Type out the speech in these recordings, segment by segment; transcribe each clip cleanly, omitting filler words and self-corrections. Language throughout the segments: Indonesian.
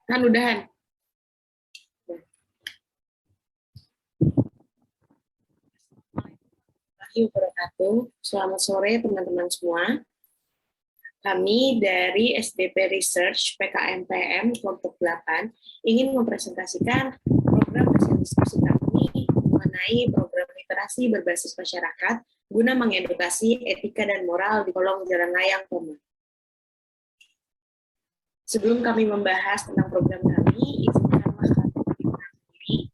Kan udahan. Selamat sore teman-teman semua. Kami dari SDP Research PKMPM kelompok 8 ingin mempresentasikan program hasil diskusi kami mengenai program literasi berbasis masyarakat guna mengedukasi etika dan moral di kolong jalan layang Tomang. Sebelum kami membahas tentang program kami, izinkanlah kami perkenalkan diri.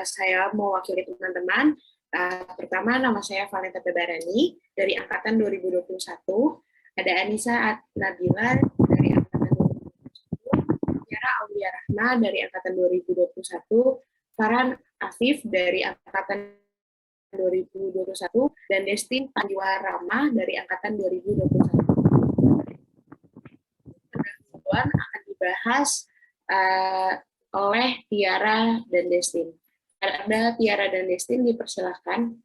Saya mewakili teman-teman. Pertama, nama saya Valenta Bebarani dari Angkatan 2021. Ada Anissa Nabila dari Angkatan 2021, Tiara Aulia Rahma dari Angkatan 2021, Farhan Afif dari Angkatan 2021, dan Destin Panjiwa Rama dari Angkatan 2021. Pendahuluan akan dibahas oleh Tiara dan Destin. Ada Tiara dan Destin, dipersilahkan.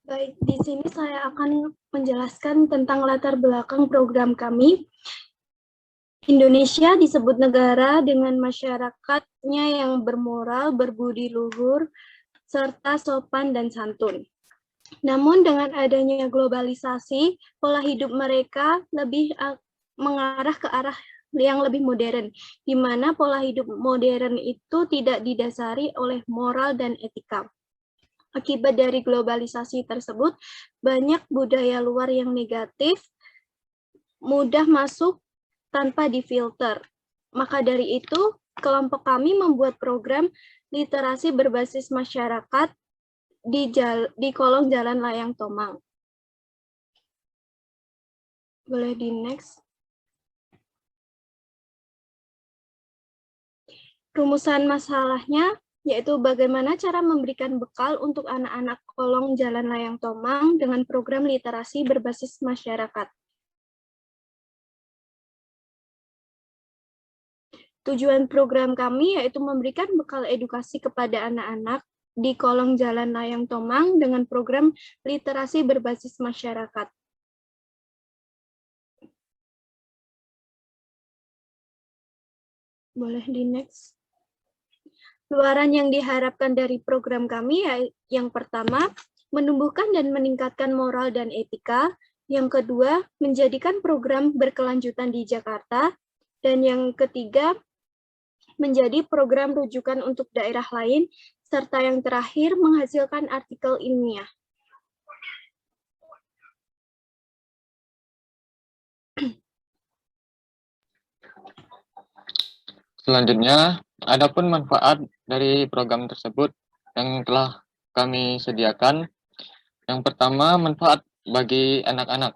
Baik, di sini saya akan menjelaskan tentang latar belakang program kami. Indonesia disebut negara dengan masyarakatnya yang bermoral, berbudi luhur, serta sopan dan santun. Namun dengan adanya globalisasi, pola hidup mereka lebih mengarah ke arah yang lebih modern, di mana pola hidup modern itu tidak didasari oleh moral dan etika. Akibat dari globalisasi tersebut, banyak budaya luar yang negatif mudah masuk tanpa difilter. Maka dari itu, kelompok kami membuat program literasi berbasis masyarakat di kolong jalan layang Tomang. Boleh di next. Rumusan masalahnya yaitu bagaimana cara memberikan bekal untuk anak-anak kolong jalan layang Tomang dengan program literasi berbasis masyarakat. Tujuan program kami yaitu memberikan bekal edukasi kepada anak-anak di kolong jalan layang Tomang dengan program literasi berbasis masyarakat. Boleh di next. Luaran yang diharapkan dari program kami yang pertama, menumbuhkan dan meningkatkan moral dan etika. Yang kedua, menjadikan program berkelanjutan di Jakarta. Dan yang ketiga, menjadi program rujukan untuk daerah lain. Serta yang terakhir, menghasilkan artikel ilmiah. Selanjutnya, adapun manfaat dari program tersebut yang telah kami sediakan. Yang pertama, manfaat bagi anak-anak.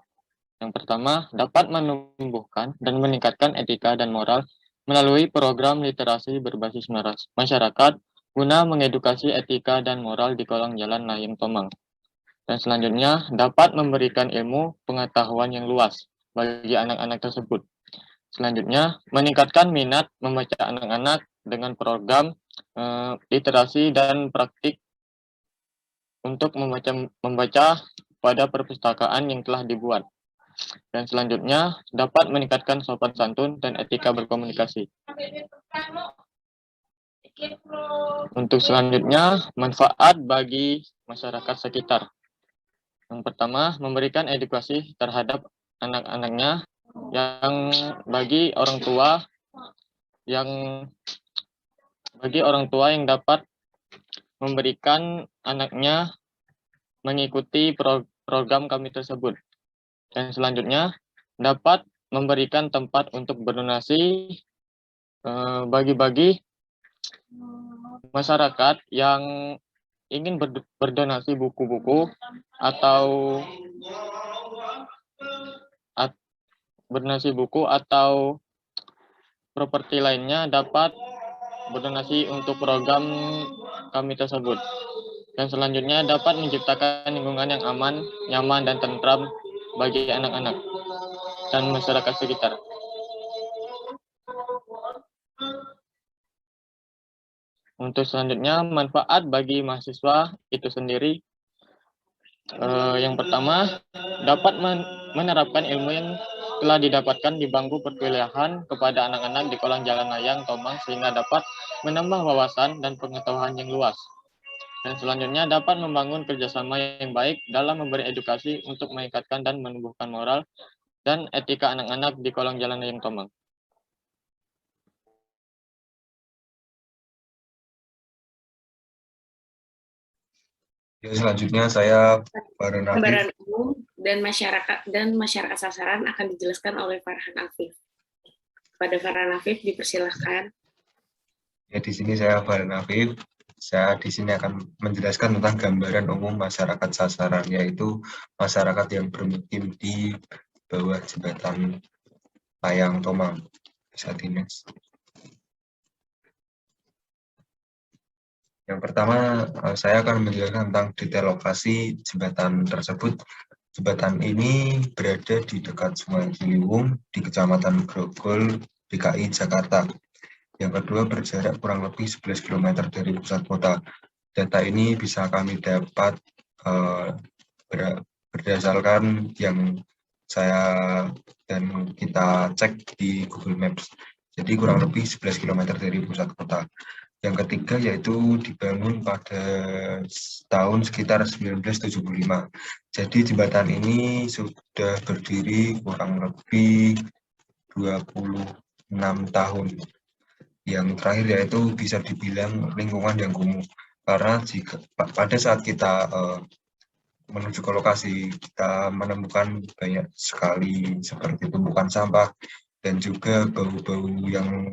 Yang pertama, dapat menumbuhkan dan meningkatkan etika dan moral melalui program literasi berbasis masyarakat guna mengedukasi etika dan moral di kolong jalan layang Tomang. Dan selanjutnya, dapat memberikan ilmu pengetahuan yang luas bagi anak-anak tersebut. Selanjutnya, meningkatkan minat membaca anak-anak dengan program literasi dan praktik untuk membaca pada perpustakaan yang telah dibuat. Dan selanjutnya, dapat meningkatkan sopan santun dan etika berkomunikasi. Untuk selanjutnya, manfaat bagi masyarakat sekitar. Yang pertama, memberikan edukasi terhadap anak-anaknya yang bagi orang tua yang dapat memberikan anaknya mengikuti program kami tersebut. Dan selanjutnya, dapat memberikan tempat untuk berdonasi bagi masyarakat yang ingin berdonasi buku-buku atau properti lainnya, dapat berdonasi untuk program kami tersebut. Dan selanjutnya, dapat menciptakan lingkungan yang aman, nyaman, dan tentram bagi anak-anak dan masyarakat sekitar. Untuk selanjutnya, manfaat bagi mahasiswa itu sendiri. Yang pertama, dapat menerapkan ilmu yang telah didapatkan di bangku perkuliahan kepada anak-anak di Kolong Jalan Layang Tomang sehingga dapat menambah wawasan dan pengetahuan yang luas. Dan selanjutnya dapat membangun kerjasama yang baik dalam memberi edukasi untuk meningkatkan dan menumbuhkan moral dan etika anak-anak di Kolong Jalan Layang Tomang. Selanjutnya saya Farhan Afif. Gambaran umum dan masyarakat sasaran akan dijelaskan oleh Farhan Afif. Pada Farhan Afif dipersilahkan. Ya, di sini saya Farhan Afif. Saya di sini akan menjelaskan tentang gambaran umum masyarakat sasaran, yaitu masyarakat yang bermukim di bawah jembatan Layang Tomang. Bisa dinext. Yang pertama, saya akan menjelaskan tentang detail lokasi jembatan tersebut. Jembatan ini berada di dekat Sungai Ciliwung di Kecamatan Grogol, DKI Jakarta. Yang kedua, berjarak kurang lebih 11 km dari pusat kota. Data ini bisa kami dapat berdasarkan yang saya dan kita cek di Google Maps. Jadi kurang lebih 11 km dari pusat kota. Yang ketiga yaitu dibangun pada tahun sekitar 1975. Jadi jembatan ini sudah berdiri kurang lebih 26 tahun. Yang terakhir yaitu bisa dibilang lingkungan yang kumuh. Karena jika pada saat kita menuju ke lokasi, kita menemukan banyak sekali seperti tumpukan sampah dan juga bau-bau yang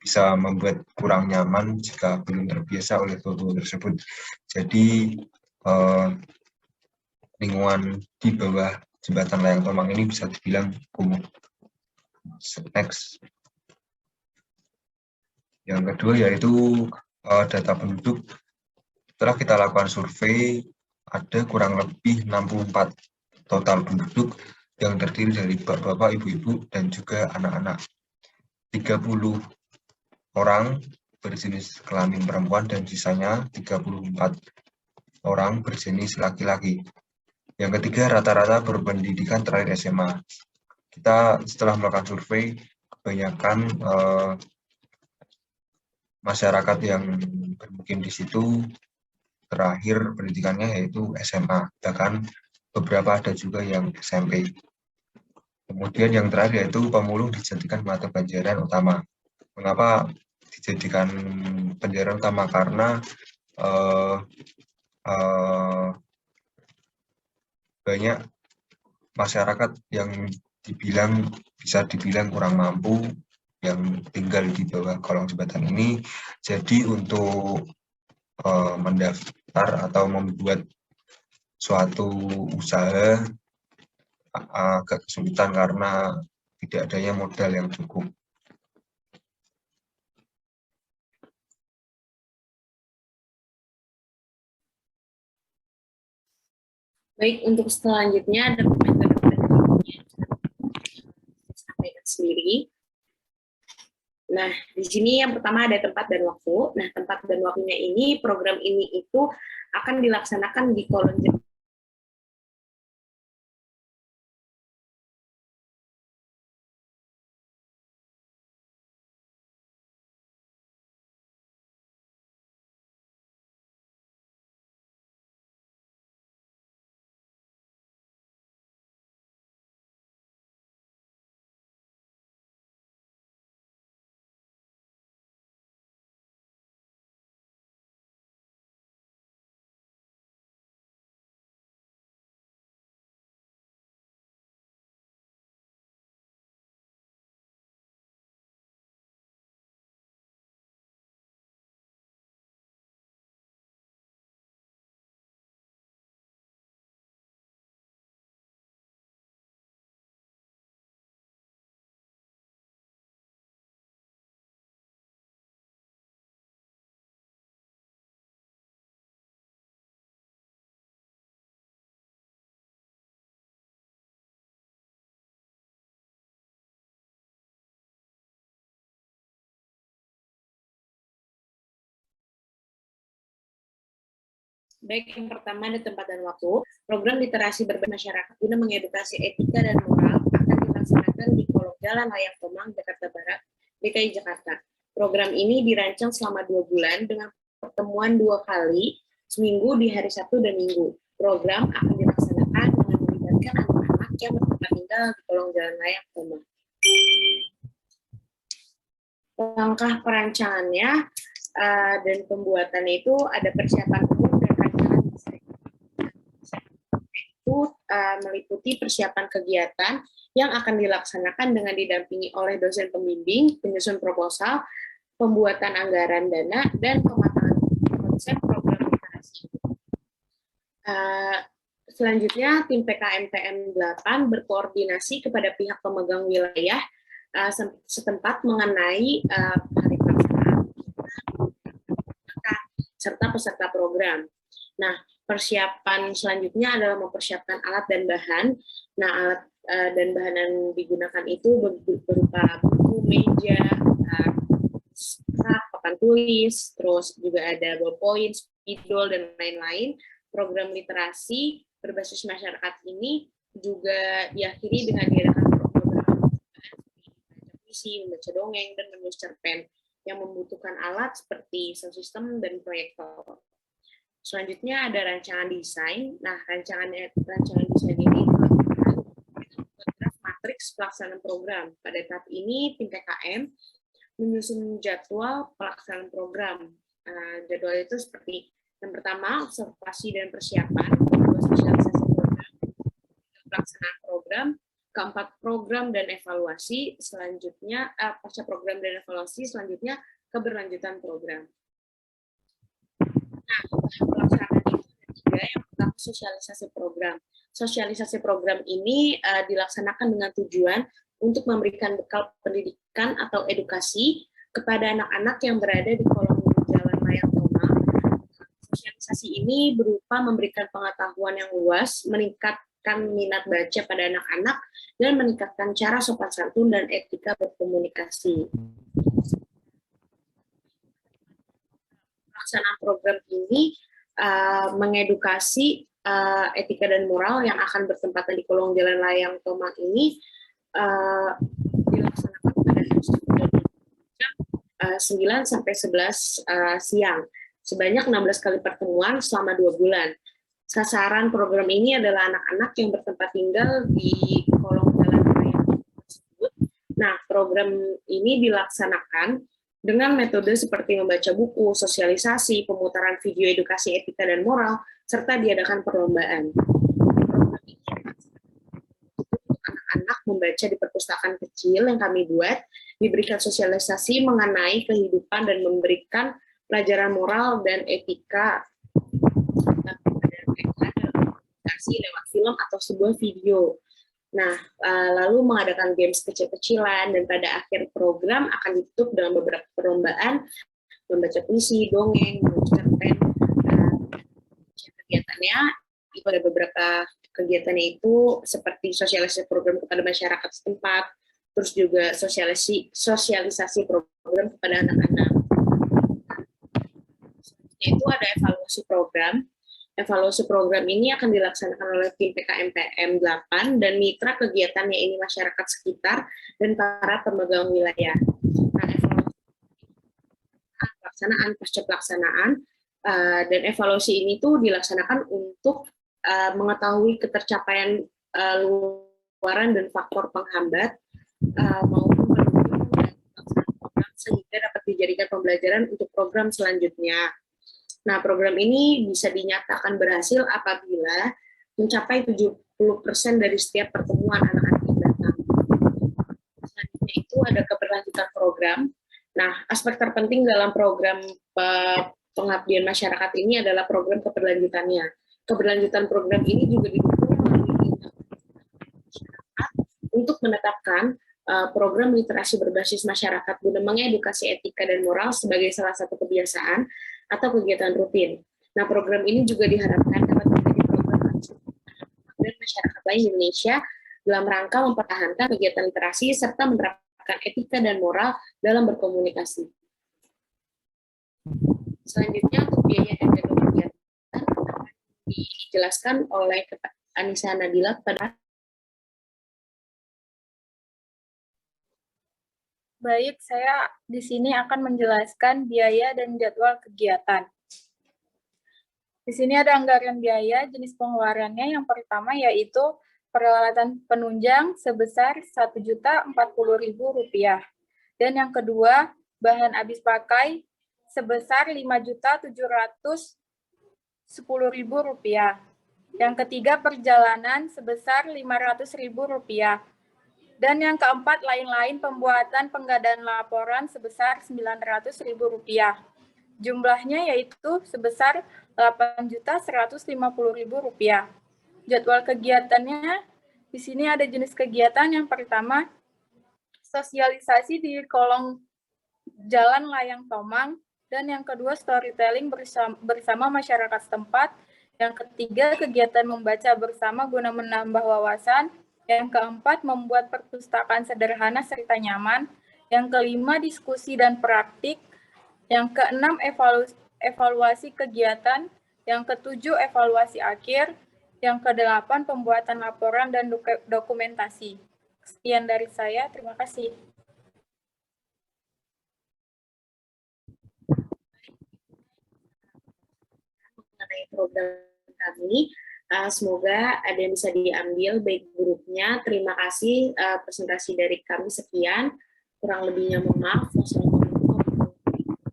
bisa membuat kurang nyaman jika belum terbiasa oleh bau tersebut. Jadi lingkungan di bawah jembatan Layang Tomang ini bisa dibilang kumuh. Next. Yang kedua yaitu data penduduk. Setelah kita lakukan survei, ada kurang lebih 64 total penduduk yang terdiri dari bapak-bapak, ibu-ibu, dan juga anak-anak. 30 orang berjenis kelamin perempuan dan sisanya 34 orang berjenis laki-laki. Yang ketiga, rata-rata berpendidikan terakhir SMA. Kita setelah melakukan survei, kebanyakan masyarakat yang bermukim di situ terakhir pendidikannya yaitu SMA, bahkan beberapa ada juga yang SMP. Kemudian yang terakhir yaitu pemulung dijadikan mata pelajaran utama. Mengapa dijadikan pelajaran utama? Karena banyak masyarakat yang bisa dibilang kurang mampu yang tinggal di bawah kolong jembatan ini. Jadi untuk mendaftar atau membuat suatu usaha agak kesulitan karena tidak adanya modal yang cukup. Baik, untuk selanjutnya ada komentar yang sampaikan sendiri. Nah, di sini yang pertama ada tempat dan waktu. Nah, tempat dan waktunya ini, program ini itu akan dilaksanakan di Kolong Baik, yang pertama ada tempat dan waktu. Program literasi berbasis masyarakat guna mengedukasi etika dan moral akan dilaksanakan di Kolong Jalan Layang Tomang, Jakarta Barat, DKI Jakarta. Program ini dirancang selama 2 bulan dengan pertemuan 2 kali, seminggu di hari Sabtu dan Minggu. Program akan dilaksanakan dengan melibatkan anak-anak yang bertempat tinggal di Kolong Jalan Layang Tomang. Langkah perancangannya dan pembuatannya itu ada persiapan umum dan rancangan desain. Itu meliputi persiapan kegiatan yang akan dilaksanakan dengan didampingi oleh dosen pembimbing, penyusun proposal, pembuatan anggaran dana, dan pematangan konsep program literasi. Selanjutnya, tim PKMPM 8 berkoordinasi kepada pihak pemegang wilayah setempat mengenai hari pelaksanaan serta peserta program. Nah, persiapan selanjutnya adalah mempersiapkan alat dan bahan. Nah, alat dan bahan yang digunakan itu berupa buku, meja, papan tulis, terus juga ada ballpoint, spidol, dan lain-lain. Program literasi berbasis masyarakat ini juga diakhiri dengan diadakan program membaca puisi, membaca dongeng, dan menulis cerpen yang membutuhkan alat seperti sound system dan proyektor. Selanjutnya ada rancangan desain. Nah, rancangan desain ini dilakukan dengan draft matriks pelaksanaan program. Pada tahap ini, tim PKM menyusun jadwal pelaksanaan program. Jadwal itu seperti yang pertama, observasi dan persiapan, kedua, sosialisasi program, pelaksanaan program, keempat, program dan evaluasi, selanjutnya pasca program dan evaluasi, selanjutnya keberlanjutan program. Nah, pelaksanaan itu ada 3. Yang pertama, sosialisasi program. Sosialisasi program ini dilaksanakan dengan tujuan untuk memberikan bekal pendidikan atau edukasi kepada anak-anak yang berada di kolong jalan layang Tomang. Sosialisasi ini berupa memberikan pengetahuan yang luas, meningkatkan minat baca pada anak-anak, dan meningkatkan cara sopan santun dan etika berkomunikasi. Pelaksanaan program ini mengedukasi etika dan moral yang akan bertempatan di kolong jalan layang Tomang ini dilaksanakan pada jam 9 sampai 11 siang, sebanyak 16 kali pertemuan selama 2 bulan. Sasaran program ini adalah anak-anak yang bertempat tinggal di kolong jalan raya tersebut. Nah, program ini dilaksanakan dengan metode seperti membaca buku, sosialisasi, pemutaran video edukasi etika dan moral, serta diadakan perlombaan. Program ini untuk anak-anak membaca di perpustakaan kecil yang kami buat, diberikan sosialisasi mengenai kehidupan dan memberikan pelajaran moral dan etika lewat film atau sebuah video. Nah, lalu mengadakan games kecil-kecilan, dan pada akhir program akan ditutup dengan beberapa perlombaan, membaca puisi, dongeng, menulis cerpen. Kegiatannya, itu ada beberapa kegiatannya itu seperti sosialisasi program kepada masyarakat setempat, terus juga sosialisasi program kepada anak-anak. Itu ada evaluasi program. Evaluasi program ini akan dilaksanakan oleh tim PKMPM 8 dan mitra kegiatannya ini masyarakat sekitar dan para pemegang wilayah. Nah, evaluasi pelaksanaan, pasca pelaksanaan, dan evaluasi ini tuh dilaksanakan untuk mengetahui ketercapaian luaran dan faktor penghambat maupun pendukung dan pelaksanaan program sehingga dapat dijadikan pembelajaran untuk program selanjutnya. Nah, program ini bisa dinyatakan berhasil apabila mencapai 70% dari setiap pertemuan anak-anak yang datang. Selanjutnya itu ada keberlanjutan program. Nah, aspek terpenting dalam program pengabdian masyarakat ini adalah program keberlanjutannya. Keberlanjutan program ini juga didukung melalui masyarakat untuk menetapkan program literasi berbasis masyarakat guna mengedukasi etika dan moral sebagai salah satu kebiasaan atau kegiatan rutin. Nah, program ini juga diharapkan dapat menjadi program dan masyarakat lain di Indonesia dalam rangka mempertahankan kegiatan literasi serta menerapkan etika dan moral dalam berkomunikasi. Selanjutnya, untuk biaya dan jadwal kegiatan, dijelaskan oleh Anissa Nadila pada. Baik, saya di sini akan menjelaskan biaya dan jadwal kegiatan. Di sini ada anggaran biaya, jenis pengeluarannya. Yang pertama yaitu peralatan penunjang sebesar Rp1.040.000. Dan yang kedua, bahan habis pakai sebesar Rp5.710.000. Yang ketiga, perjalanan sebesar Rp500.000. Dan yang keempat, lain-lain pembuatan penggandaan laporan sebesar Rp900.000. Jumlahnya yaitu sebesar Rp8.150.000. Jadwal kegiatannya, di sini ada jenis kegiatan. Yang pertama, sosialisasi di kolong Jalan Layang Tomang. Dan yang kedua, storytelling bersama masyarakat setempat. Yang ketiga, kegiatan membaca bersama guna menambah wawasan. Yang keempat, membuat perpustakaan sederhana serta nyaman. Yang kelima, diskusi dan praktik. Yang keenam, evaluasi kegiatan. Yang ketujuh, evaluasi akhir. Yang kedelapan, pembuatan laporan dan dokumentasi. Sekian dari saya, terima kasih. Mengenai program kami, semoga ada yang bisa diambil baik buruknya. Terima kasih, presentasi dari kami sekian. Kurang lebihnya mohon maaf. Wassalamualaikum warahmatullahi wabarakatuh.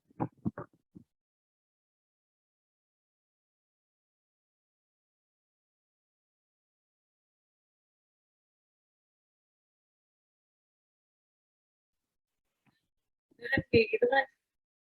Kayak gitu kan.